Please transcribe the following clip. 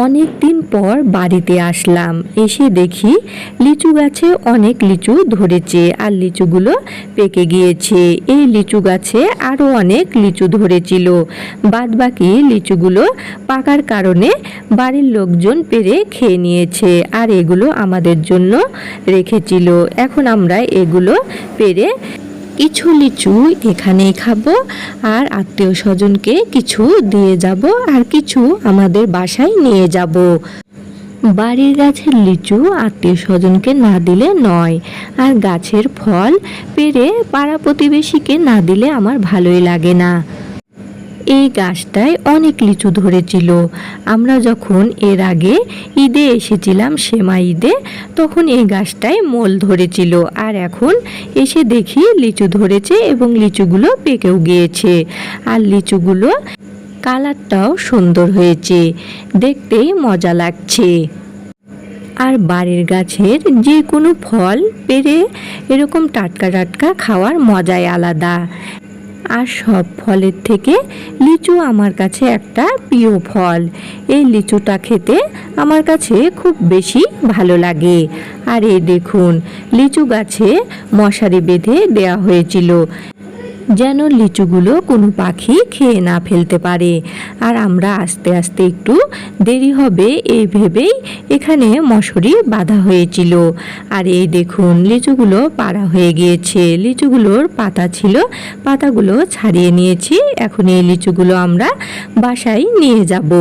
অনেক দিন পর বাড়িতে আসলাম, এসে দেখি লিচু গাছে অনেক লিচু ধরেছে আর লিচুগুলো পেকে গিয়েছে। এই লিচু গাছে আরও অনেক লিচু ধরেছিল, বাদবাকি লিচুগুলো পাকার কারণে বাড়ির লোকজন পেরে খেয়ে নিয়েছে আর এগুলো আমাদের জন্য রেখেছিল। এখন আমরা এগুলো পেরে কিছু লিচু এখানেই খাবো আর আত্মীয় স্বজনকে কিছু দিয়ে যাব আর কিছু আমাদের বাসায় নিয়ে যাব। বাড়ির গাছের লিচু আত্মীয় স্বজনকে না দিলে নয়, আর গাছের ফল পেরে পাড়া প্রতিবেশীকে না দিলে আমার ভালোই লাগে না। এই গাছটায় অনেক লিচু ধরেছিল। আমরা যখন এর আগে ঈদে এসেছিলাম, সেমা ঈদে, তখন এই গাছটায় মোল ধরেছিল আর এখন এসে দেখি লিচু ধরেছে এবং লিচুগুলো পেকেও গিয়েছে আর লিচুগুলো কালারটাও সুন্দর হয়েছে, দেখতেই মজা লাগছে। আর বাড়ির গাছের যে কোনো ফল পেরে এরকম টাটকা টাটকা খাওয়ার মজাই আলাদা। আর সব ফলের থেকে লিচু আমার কাছে একটা প্রিয় ফল। এই লিচুটা খেতে আমার কাছে খুব বেশি ভালো লাগে। আর এই দেখুন, লিচু গাছে মশারি বেঁধে দেয়া হয়েছিল যেন লিচুগুলো কোনো পাখি খেয়ে না ফেলতে পারে। আর আমরা আস্তে আস্তে একটু দেরি হবে এই ভেবেই এখানে মশারি বাঁধা হয়েছিল। আর এই দেখুন, লিচুগুলো পাড়া হয়ে গিয়েছে। লিচুগুলোর পাতা ছিল, পাতাগুলো ছাড়িয়ে নিয়েছি। এখন এই লিচুগুলো আমরা বাসায় নিয়ে যাব।